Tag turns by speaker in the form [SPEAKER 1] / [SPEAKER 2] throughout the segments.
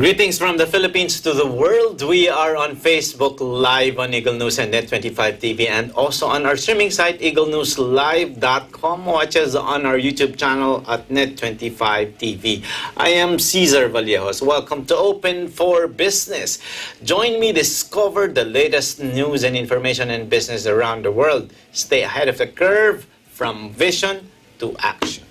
[SPEAKER 1] Greetings from the Philippines to the world. We are on Facebook Live on Eagle News and Net25 TV and also on our streaming site eaglenewslive.com. Watch us on our YouTube channel at Net25 TV. I am Cesar Vallejos. Welcome to Open for Business. Join me discover the latest news and information in business around the world. Stay ahead of the curve from vision to action.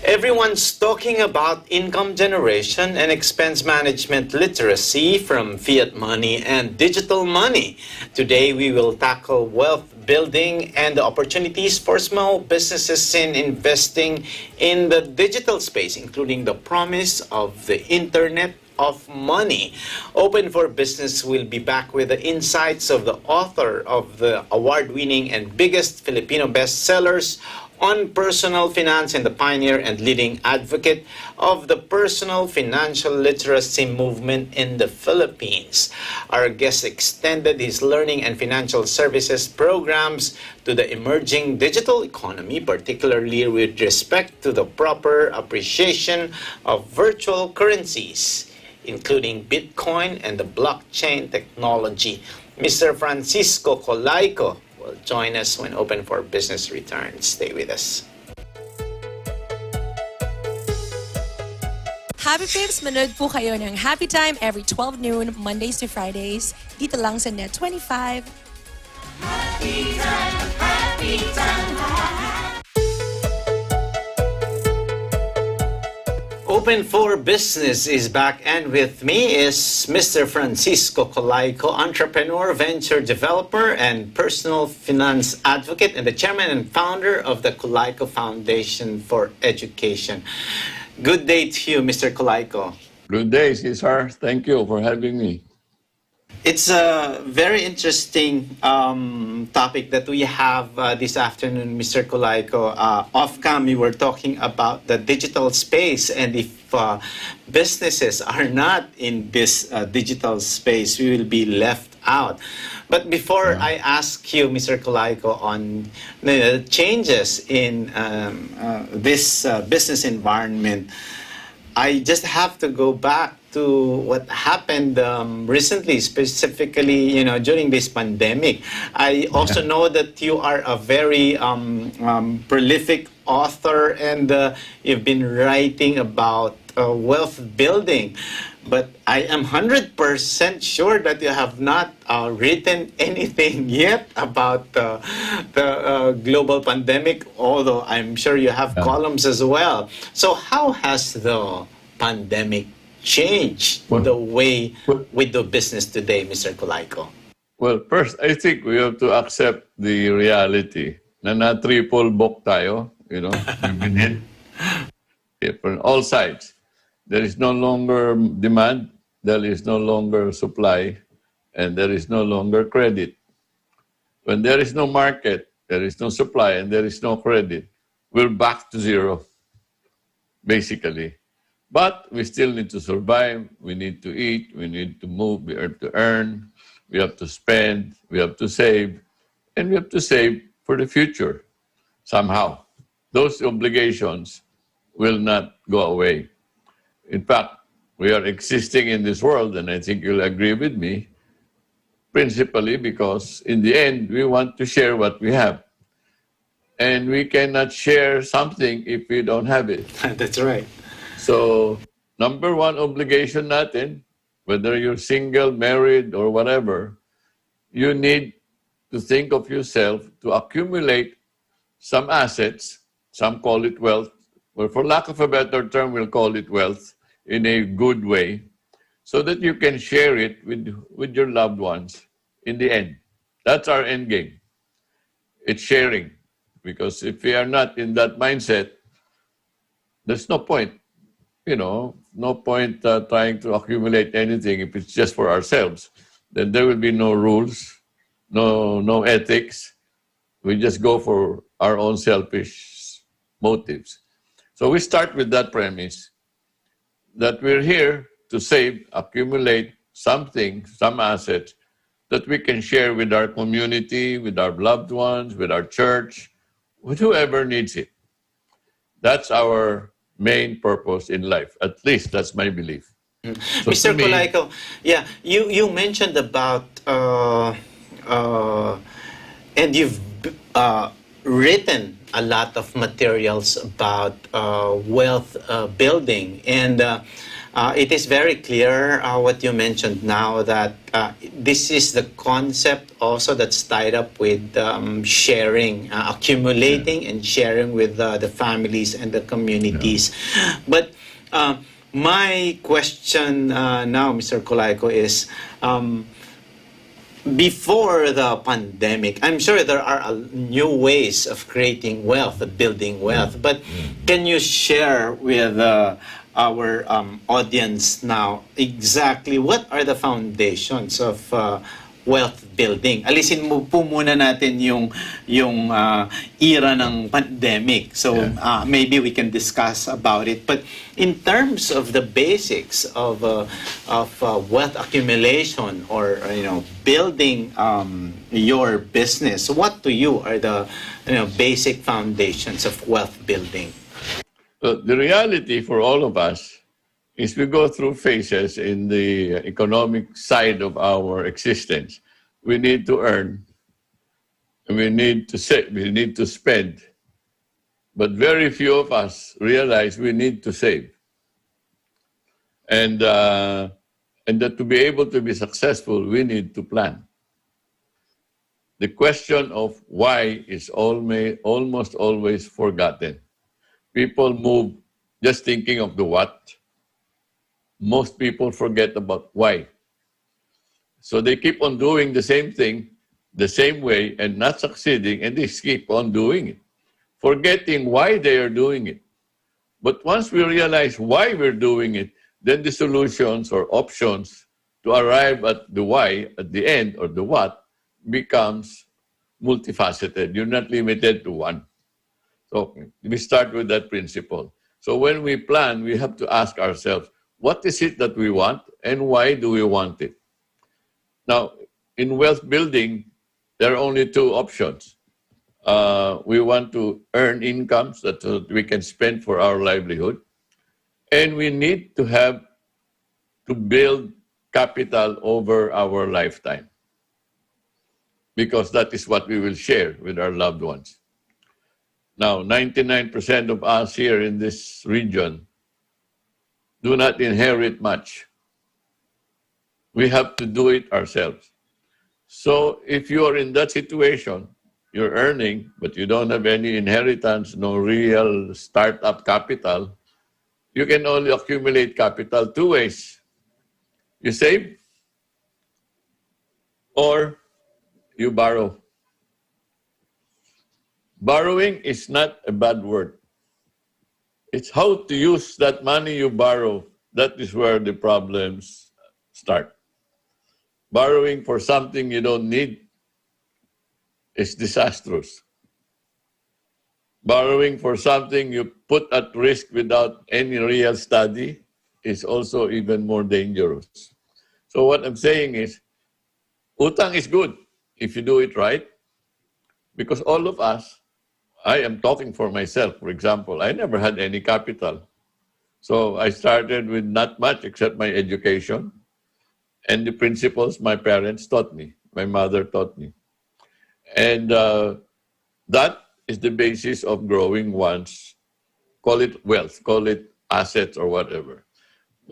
[SPEAKER 1] Everyone's talking about income generation and expense management literacy from fiat money and digital money. Today, we will tackle wealth building and the opportunities for small businesses in investing in the digital space, including the promise of the Internet of Money. Open for Business will be back with the insights of the author of the award-winning and biggest Filipino bestsellers on personal finance and the pioneer and leading advocate of the personal financial literacy movement in the Philippines. Our guest extended his learning and financial services programs to the emerging digital economy, particularly with respect to the proper appreciation of virtual currencies, including Bitcoin and the blockchain technology. Mr. Francisco Colaico will join us when Open for Business returns. Stay with us.
[SPEAKER 2] Happy Pips! Manood po kayo ng Happy Time every 12 noon, Mondays to Fridays, dito lang sa Net25.
[SPEAKER 3] Happy Time, Happy Time.
[SPEAKER 1] Open for Business is back, and with me is Mr. Francisco Colaico, entrepreneur, venture developer, and personal finance advocate, and the chairman and founder of the Colaico Foundation for Education. Good day to you, Mr. Colaico.
[SPEAKER 4] Good day, Cesar. Thank you for having me.
[SPEAKER 1] It's a very interesting topic that we have this afternoon, Mr. Colaico. Off-cam, we were talking about the digital space, and if businesses are not in this digital space, we will be left out. But before I ask you, Mr. Colaico, on the changes in this business environment, I just have to go back to what happened recently, specifically, during this pandemic. I also know that you are a very prolific author, and you've been writing about wealth building. But I am 100% sure that you have not written anything yet about the global pandemic, although I'm sure you have columns as well. So how has the pandemic changed the way we do business today, Mr. Colaico?
[SPEAKER 4] Well, first, I think we have to accept the reality na na-triple book tayo, we've been hit from all sides. There is no longer demand, there is no longer supply, and there is no longer credit. When there is no market, there is no supply, and there is no credit, we're back to zero, basically. But we still need to survive, we need to eat, we need to move, we have to earn, we have to spend, we have to save, and we have to save for the future somehow. Those obligations will not go away. In fact, we are existing in this world, and I think you'll agree with me, principally because in the end, we want to share what we have. And we cannot share something if we don't have it.
[SPEAKER 1] That's right.
[SPEAKER 4] So, number one obligation natin, whether you're single, married, or whatever, you need to think of yourself to accumulate some assets, some call it wealth, or for lack of a better term, we'll call it wealth in a good way, so that you can share it with your loved ones in the end. That's our end game. It's sharing. Because if we are not in that mindset, there's no point. No point trying to accumulate anything if it's just for ourselves. Then there will be no rules, no ethics. We just go for our own selfish motives. So we start with that premise that we're here to save, accumulate something, some assets that we can share with our community, with our loved ones, with our church, with whoever needs it. That's our main purpose in life. At least that's my belief. So
[SPEAKER 1] Mr.
[SPEAKER 4] to me,
[SPEAKER 1] Colaiko, yeah, you mentioned about and you've written a lot of materials about wealth building, and it is very clear what you mentioned now, that this is the concept also that's tied up with sharing, accumulating and sharing with the families and the communities. But my question now, Mr. Colaiko, is before the pandemic, I'm sure there are new ways of creating wealth, of building wealth. But can you share with our audience now exactly what are the foundations of wealth building? Alisin mo po muna natin yung era ng pandemic. So maybe we can discuss about it. But in terms of the basics of wealth accumulation, or building your business, what to you are the basic foundations of wealth building?
[SPEAKER 4] the reality for all of us is we go through phases in the economic side of our existence. We need to earn, we need to save, we need to spend. But very few of us realize we need to save. And that to be able to be successful, we need to plan. The question of why is almost always forgotten. People move just thinking of the what. Most people forget about why. So they keep on doing the same thing, the same way, and not succeeding, and they keep on doing it, forgetting why they are doing it. But once we realize why we're doing it, then the solutions or options to arrive at the why at the end, or the what, becomes multifaceted. You're not limited to one. So we start with that principle. So when we plan, we have to ask ourselves, what is it that we want and why do we want it? Now, in wealth building, there are only two options. We want to earn incomes that we can spend for our livelihood. And we need to build capital over our lifetime, because that is what we will share with our loved ones. Now, 99% of us here in this region do not inherit much. We have to do it ourselves. So if you are in that situation, you're earning, but you don't have any inheritance, no real startup capital, you can only accumulate capital two ways. You save or you borrow. Borrowing is not a bad word. It's how to use that money you borrow. That is where the problems start. Borrowing for something you don't need is disastrous. Borrowing for something you put at risk without any real study is also even more dangerous. So what I'm saying is, utang is good if you do it right, because all of us, I am talking for myself, for example, I never had any capital. So I started with not much except my education and the principles my parents taught me, my mother taught me. And that is the basis of growing one's, call it wealth, call it assets or whatever.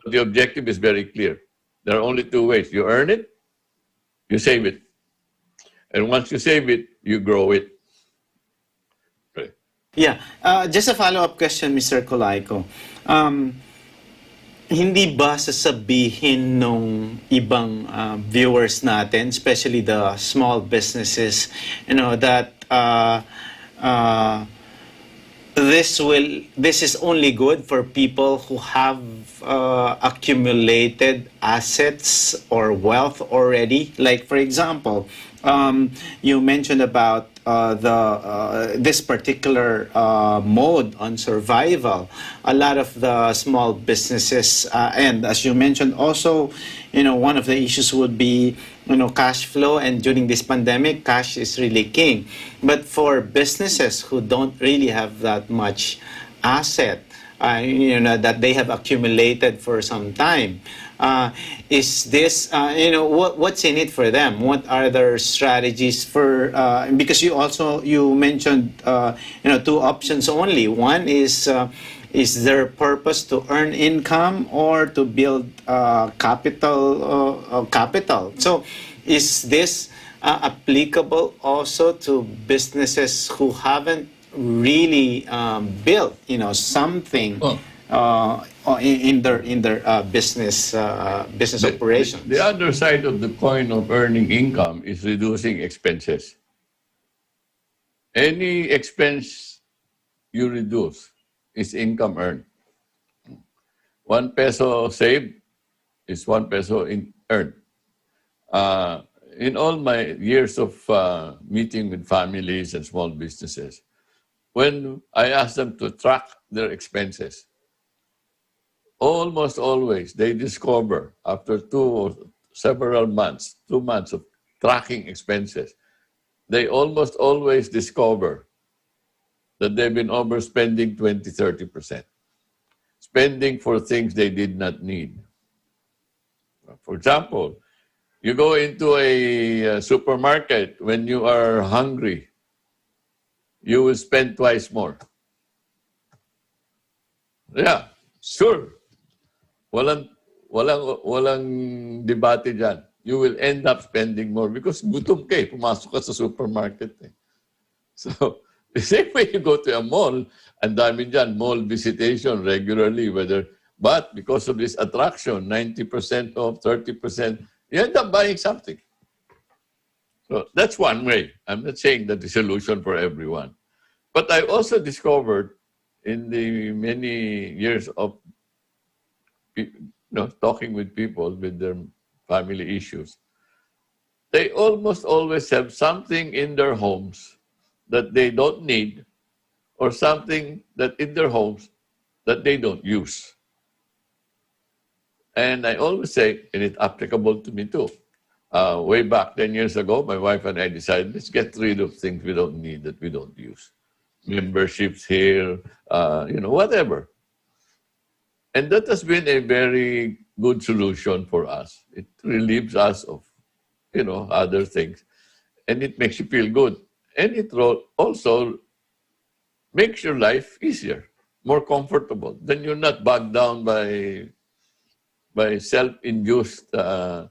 [SPEAKER 4] But the objective is very clear. There are only two ways. You earn it, you save it. And once you save it, you grow it. Okay.
[SPEAKER 1] Yeah. Just a follow-up question, Mr. Colaiko. Hindi ba sasabihin nung ibang viewers natin, especially the small businesses, that this is only good for people who have accumulated assets or wealth already? Like, for example, you mentioned about this particular mode on survival. A lot of the small businesses, and as you mentioned also, one of the issues would be, cash flow, and during this pandemic, cash is really king. But for businesses who don't really have that much asset, that they have accumulated for some time. Is this, what's in it for them? What are their strategies for, because you mentioned, two options only. One is their purpose to earn income or to build capital. So is this applicable also to businesses who haven't really built, something in their business operations?
[SPEAKER 4] The other side of the coin of earning income is reducing expenses. Any expense you reduce is income earned. 1 peso saved is 1 peso earned. In all my years of meeting with families and small businesses, when I ask them to track their expenses, almost always they discover after 2 months of tracking expenses, they almost always discover that they've been overspending 20-30%. Spending for things they did not need. For example, you go into a supermarket when you are hungry, you will spend twice more. Yeah, sure. Walang debate dyan. You will end up spending more because gutom ka pumasok ka sa supermarket. So, the same way you go to a mall, and dami dyan, mall visitation regularly, but because of this attraction, 90% off, 30%, you end up buying something. So that's one way. I'm not saying that the solution for everyone. But I also discovered in the many years of talking with people with their family issues, they almost always have something in their homes that they don't need, or something that in their homes that they don't use. And I always say, and it's applicable to me too. Way back 10 years ago, my wife and I decided, let's get rid of things we don't need that we don't use. Memberships here, whatever. And that has been a very good solution for us. It relieves us of, other things. And it makes you feel good. And it also makes your life easier, more comfortable. Then you're not bogged down by self-induced, shall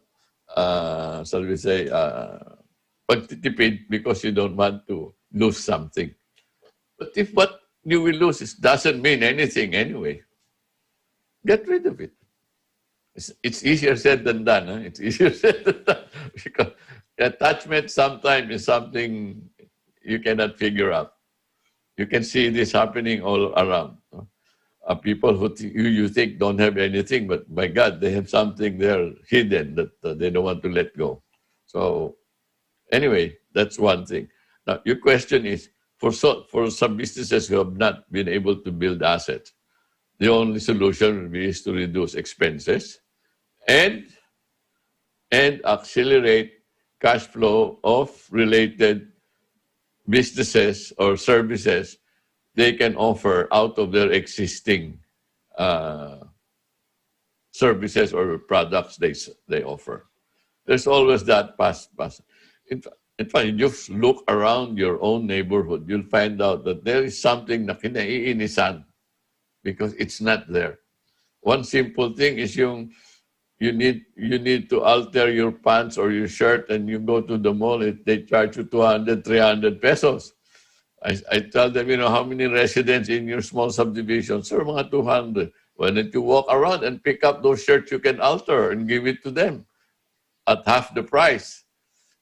[SPEAKER 4] we say, pagtitipid because you don't want to lose something. But if what you will lose doesn't mean anything anyway, get rid of it. It's easier said than done. Huh? It's easier said than done. Because attachment sometimes is something you cannot figure out. You can see this happening all around. People who you think don't have anything, but by God, they have something there hidden that they don't want to let go. So anyway, that's one thing. Now, your question is, for some businesses who have not been able to build assets, the only solution would be is to reduce expenses and accelerate cash flow of related businesses or services they can offer out of their existing services or products they offer. There's always that pass. In fact, you just look around your own neighborhood, you'll find out that there is something na kinaiinisan because it's not there. One simple thing is you need to alter your pants or your shirt, and you go to the mall, they charge you 200, 300 pesos. I tell them, how many residents in your small subdivision? Sir, mga 200. Why don't you walk around and pick up those shirts you can alter and give it to them at half the price?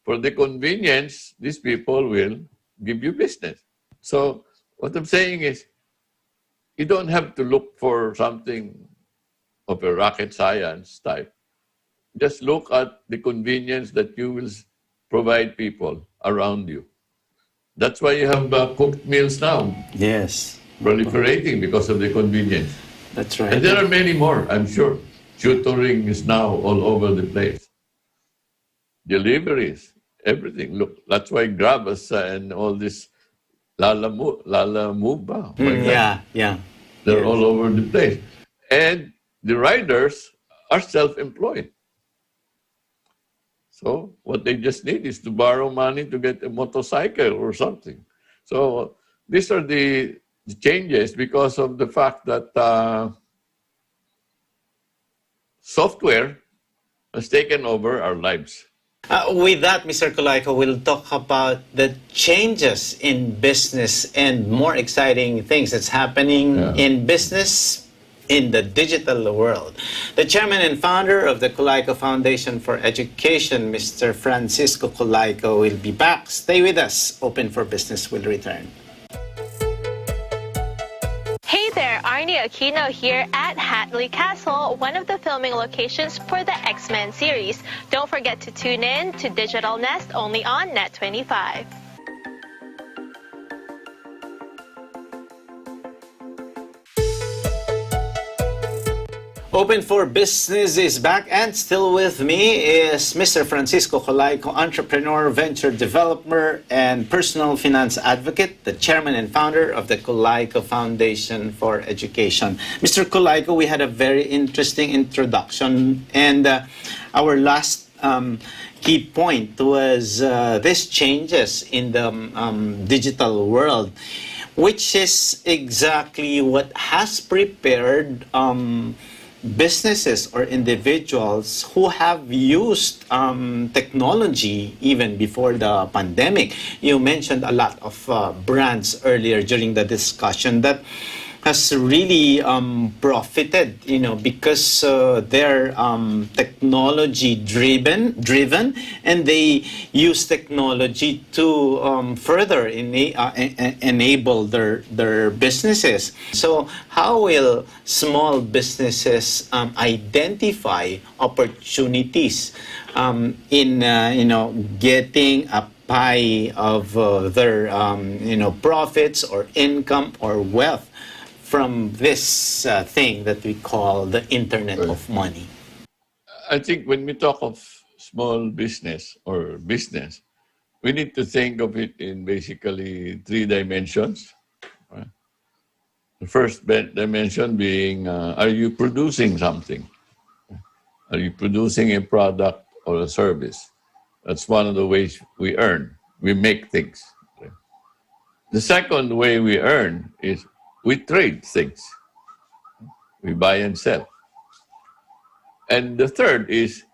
[SPEAKER 4] For the convenience, these people will give you business. So what I'm saying is, you don't have to look for something of a rocket science type. Just look at the convenience that you will provide people around you. That's why you have cooked meals now.
[SPEAKER 1] Yes.
[SPEAKER 4] Proliferating because of the convenience.
[SPEAKER 1] That's right.
[SPEAKER 4] And there are many more, I'm sure. Tutoring is now all over the place. Deliveries, everything. Look, that's why Grab and all this Lala Move.
[SPEAKER 1] Yeah.
[SPEAKER 4] They're
[SPEAKER 1] Yes.
[SPEAKER 4] all over the place. And the riders are self-employed. So what they just need is to borrow money to get a motorcycle or something. So these are the changes because of the fact that software has taken over our lives.
[SPEAKER 1] With that, Mr. Kulaiko, we'll talk about the changes in business and more exciting things that's happening in business in the digital world. The chairman and founder of the Kulaiko Foundation for Education, Mr. Francisco Kulaiko, will be back. Stay with us. Open for Business will return.
[SPEAKER 5] Hey there, Arnie Aquino here at Hatley Castle, one of the filming locations for the X-Men series. Don't forget to tune in to Digital Nest only on Net 25.
[SPEAKER 1] Open for Business is back, and still with me is Mr. Francisco Kulaiko, entrepreneur, venture developer, and personal finance advocate, the chairman and founder of the Kulaiko Foundation for Education. Mr. Kulaiko, we had a very interesting introduction, and our last key point was these changes in the digital world, which is exactly what has prepared businesses or individuals who have used technology even before the pandemic. You mentioned a lot of brands earlier during the discussion that has really profited, because they're technology driven, and they use technology to further enable their businesses. So how will small businesses identify opportunities in getting a pie of their profits or income or wealth from this thing that we call the Internet of Money?
[SPEAKER 4] I think when we talk of small business or business, we need to think of it in basically 3 dimensions. Right? The first dimension being, are you producing something? Are you producing a product or a service? That's one of the ways we earn. We make things. Okay? The second way we earn is we trade things. We buy and sell. And the third is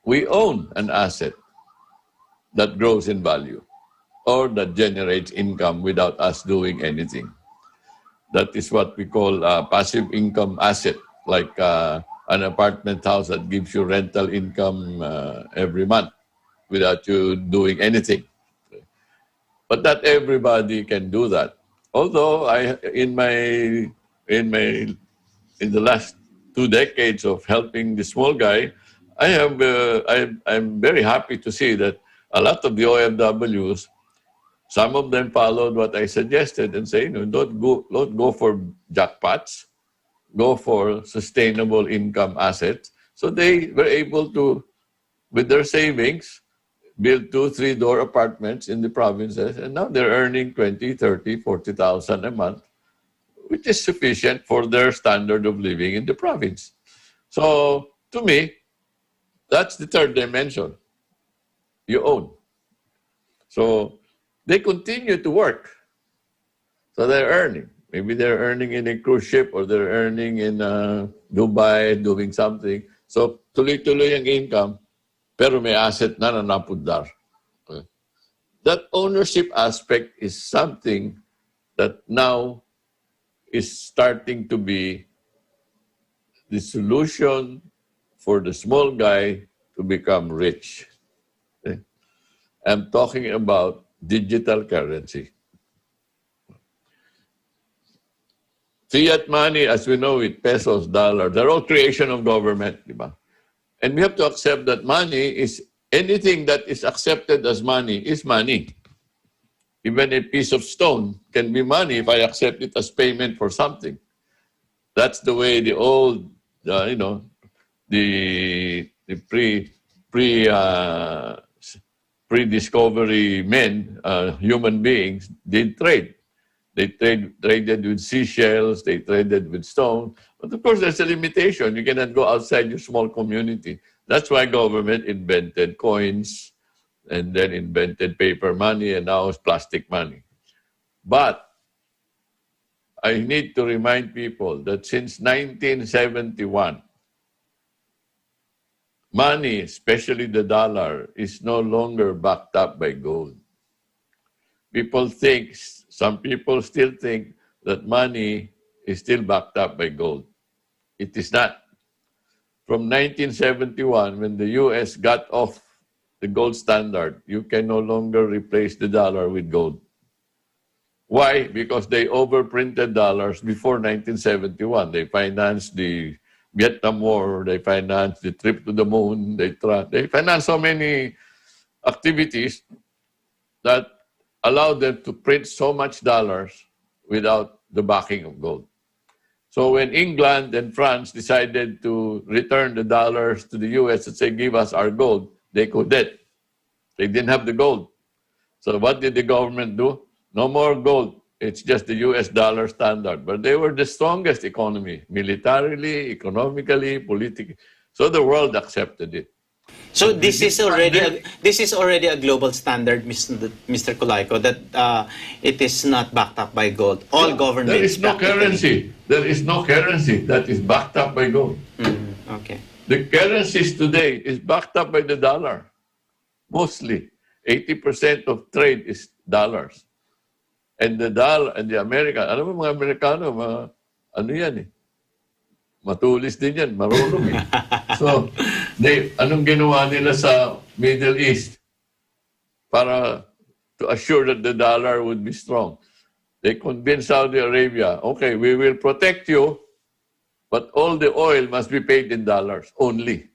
[SPEAKER 4] we own an asset that grows in value or that generates income without us doing anything. That is what we call a passive income asset, like an apartment house that gives you rental income every month without you doing anything. But not everybody can do that. Although in the last 2 decades of helping the small guy, I'm very happy to see that a lot of the OFWs, some of them followed what I suggested and say, don't go for jackpots, go for sustainable income assets. So they were able to, with their savings, build 2-3 door apartments in the provinces, and now they're earning 20, 30, 40,000 a month, which is sufficient for their standard of living in the province. So to me, that's the third dimension. You own. So they continue to work. So they're earning. Maybe they're earning in a cruise ship or they're earning in Dubai doing something. So tuloy-tuloy ang income, pero may asset na napundar. Okay. That ownership aspect is something that now is starting to be the solution for the small guy to become rich. Okay? I'm talking about digital currency. Fiat money, as we know it, pesos, dollars, they're all creation of government, diba? And we have to accept that money is anything that is accepted as money is money. Even a piece of stone can be money if I accept it as payment for something. That's the way the old, the pre-discovery men, human beings, did trade. They traded with seashells, they traded with stone. But of course, there's a limitation. You cannot go outside your small community. That's why government invented coins and then invented paper money, and now it's plastic money. But I need to remind people that since 1971, money, especially the dollar, is no longer backed up by gold. Some people still think that money is still backed up by gold. It is not. From 1971, when the US got off the gold standard, you can no longer replace the dollar with gold. Why? Because they overprinted dollars before 1971. They financed the Vietnam War, they financed the trip to the moon, they financed so many activities that allowed them to print so much dollars without the backing of gold. So when England and France decided to return the dollars to the US and say, give us our gold, they couldn't. They didn't have the gold. So what did the government do? No more gold. It's just the US dollar standard. But they were the strongest economy, militarily, economically, politically. So the world accepted it.
[SPEAKER 1] So this is already a global standard, Mr. Colaco, that it is not backed up by gold. All governments.
[SPEAKER 4] There is no currency. There is no currency that is backed up by gold.
[SPEAKER 1] Okay.
[SPEAKER 4] The currencies today is backed up by the dollar. Mostly. 80% of trade is dollars. And the dollar and the American, alam mo mga Amerikano, ano yan eh. Matulis din yan, marunong eh. So, anong ginawa nila sa Middle East para to assure that the dollar would be strong? They convinced Saudi Arabia, okay, we will protect you, but all the oil must be paid in dollars only.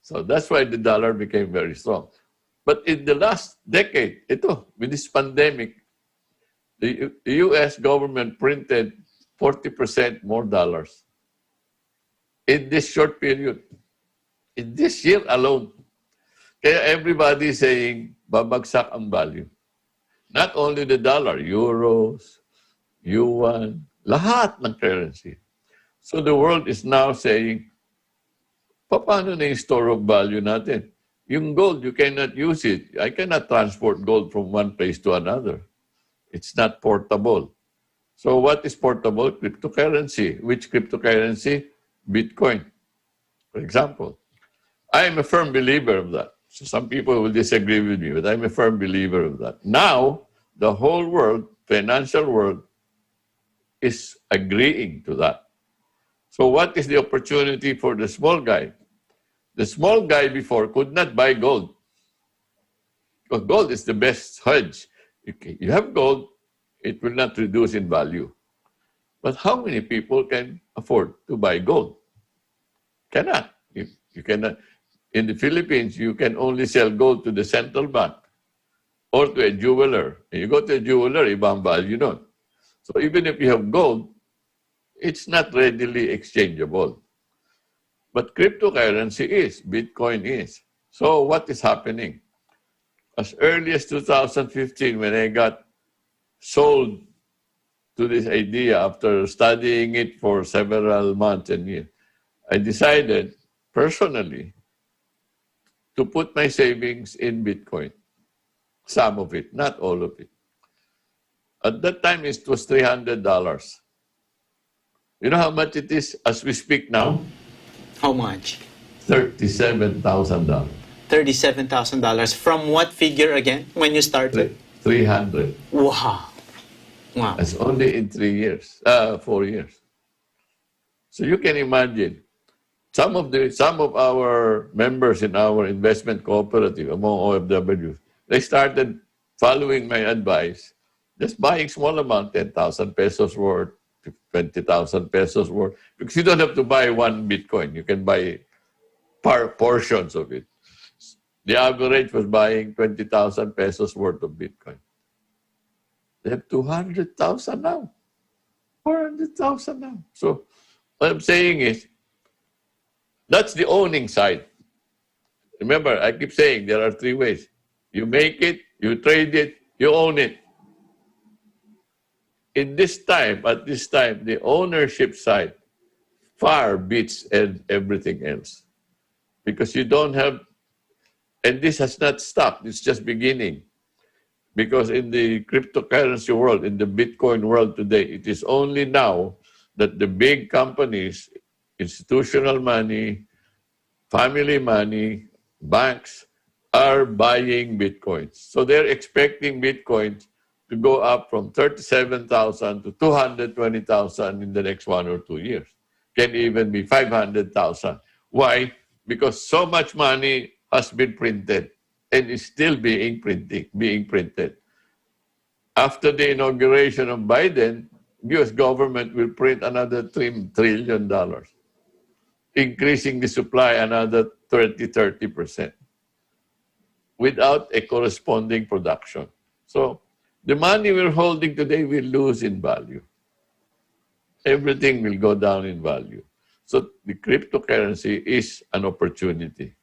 [SPEAKER 4] So that's why the dollar became very strong. But in the last decade, with this pandemic, the US government printed 40% more dollars in this short period. In this year alone. Kaya everybody is saying, babagsak ang value. Not only the dollar, euros, yuan, lahat ng currency. So the world is now saying, paano na yung store of value natin? Yung gold, you cannot use it. I cannot transport gold from one place to another. It's not portable. So what is portable? Cryptocurrency. Which cryptocurrency? Bitcoin, for example. I am a firm believer of that. So some people will disagree with me, but I'm a firm believer of that. Now, the whole world, financial world, is agreeing to that. So what is the opportunity for the small guy? The small guy before could not buy gold. Because gold is the best hedge. You have gold, it will not reduce in value. But how many people can afford to buy gold? Cannot. You cannot. In the Philippines, you can only sell gold to the central bank or to a jeweler. And you go to a jeweler, ibang value nun. So even if you have gold, it's not readily exchangeable. But cryptocurrency is, Bitcoin is. So what is happening? As early as 2015, when I got sold to this idea after studying it for several months and years, I decided personally to put my savings in Bitcoin. Some of it, not all of it. At that time, it was $300. You know how much it is as we speak now?
[SPEAKER 1] How much?
[SPEAKER 4] $37,000.
[SPEAKER 1] $37,000. From what figure again when you started?
[SPEAKER 4] 300.
[SPEAKER 1] Wow. Wow.
[SPEAKER 4] That's only in 4 years. So you can imagine, some of our members in our investment cooperative, among OFWs, they started following my advice, just buying small amount, 10,000 pesos worth, 20,000 pesos worth, because you don't have to buy one Bitcoin. You can buy portions of it. The average was buying 20,000 pesos worth of Bitcoin. They have 200,000 now, 400,000 now. So what I'm saying is, that's the owning side. Remember, I keep saying there are three ways. You make it, you trade it, you own it. at this time, the ownership side far beats everything else. Because you don't have, and this has not stopped, it's just beginning. Because in the cryptocurrency world, in the Bitcoin world today, it is only now that the big companies, institutional money, family money, banks are buying Bitcoins. So they're expecting Bitcoins to go up from 37,000 to 220,000 in the next 1 or 2 years. Can even be 500,000. Why? Because so much money has been printed and is still being printed. After the inauguration of Biden, U.S. government will print another $3 trillion, increasing the supply another 30% without a corresponding production. So the money we're holding today will lose in value. Everything will go down in value. So the cryptocurrency is an opportunity.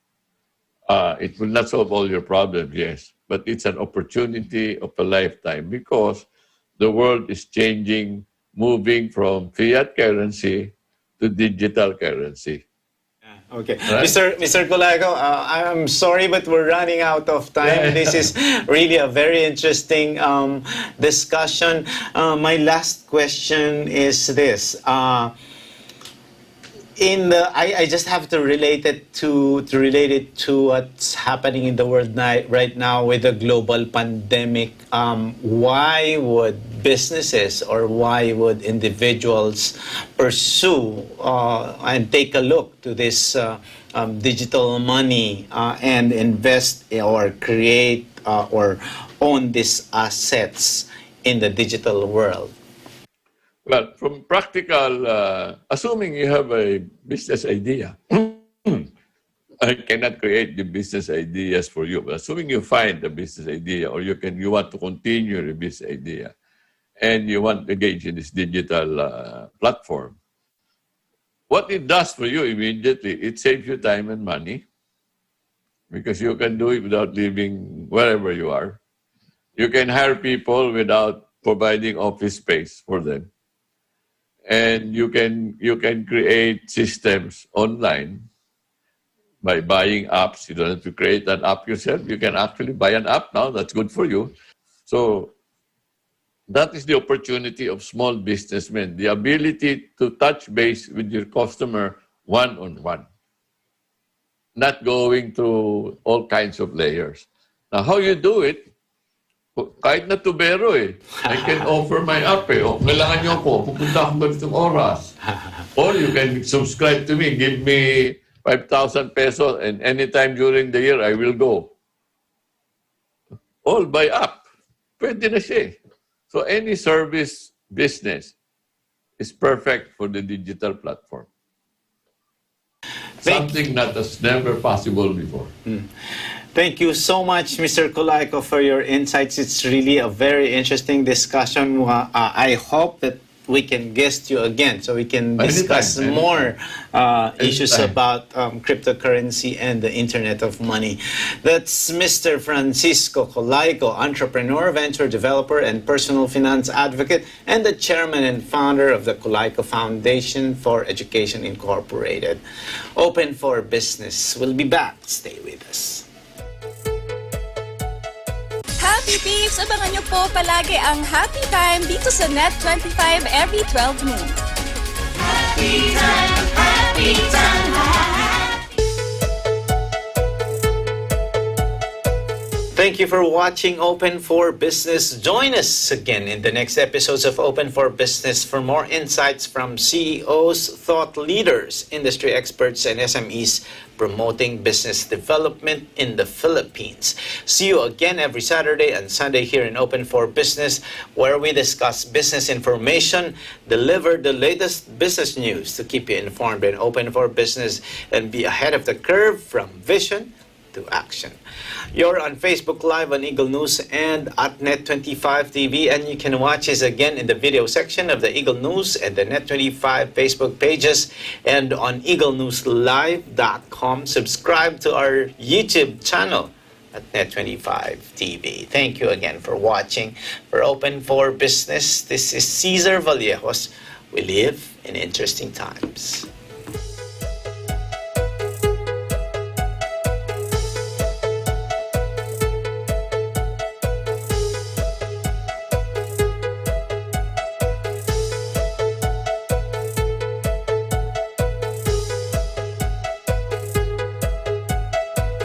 [SPEAKER 4] It will not solve all your problems, yes, but it's an opportunity of a lifetime because the world is changing, moving from fiat currency to digital currency.
[SPEAKER 1] Okay.
[SPEAKER 4] Right?
[SPEAKER 1] Mr. Colaco, I'm sorry, but we're running out of time. This is really a very interesting discussion. My last question is this. I just have to relate it to what's happening in the world right now with the global pandemic. Why would businesses or why would individuals pursue and take a look to this digital money and invest or create or own these assets in the digital world?
[SPEAKER 4] Well, from practical, assuming you have a business idea, I cannot create the business ideas for you. But assuming you find a business idea, or you want to continue the business idea, and you want to engage in this digital platform, what it does for you immediately, it saves you time and money because you can do it without leaving wherever you are. You can hire people without providing office space for them. And you can create systems online by buying apps. You don't have to create an app yourself. You can actually buy an app now. That's good for you. So that is the opportunity of small businessmen, the ability to touch base with your customer one-on-one, not going through all kinds of layers. Now, how you do it, kahit na tubero I can offer my app O, kailangan nyo ako, pupunta ako ganitong oras. Or you can subscribe to me, give me 5,000 pesos and anytime during the year I will go. All by app. Pwede na siya. So any service business is perfect for the digital platform. Something that was never possible before.
[SPEAKER 1] Thank you so much, Mr. Colaco, for your insights. It's really a very interesting discussion. I hope that we can guest you again so we can discuss more issues about cryptocurrency and the Internet of Money. That's Mr. Francisco Colaco, entrepreneur, venture developer, and personal finance advocate, and the chairman and founder of the Colaco Foundation for Education Incorporated. Open for Business. We'll be back. Stay with us.
[SPEAKER 6] Happy Peeps! Abangan niyo po palagi ang Happy Time dito sa Net25 every 12 noon.
[SPEAKER 3] Happy time, happy time,
[SPEAKER 1] Thank you for watching Open for Business. Join us again in the next episodes of Open for Business for more insights from CEOs, thought leaders, industry experts, and SMEs promoting business development in the Philippines. See you again every Saturday and Sunday here in Open for Business, where we discuss business information, deliver the latest business news to keep you informed and open for business and be ahead of the curve from vision to action. You're on Facebook Live on Eagle News and at Net25 TV, and you can watch us again in the video section of the Eagle News and the Net25 Facebook pages and on eaglenewslive.com. Subscribe to our YouTube channel at Net25 TV. Thank you again for watching. We're open for business. This is Cesar Vallejos. We live in interesting times.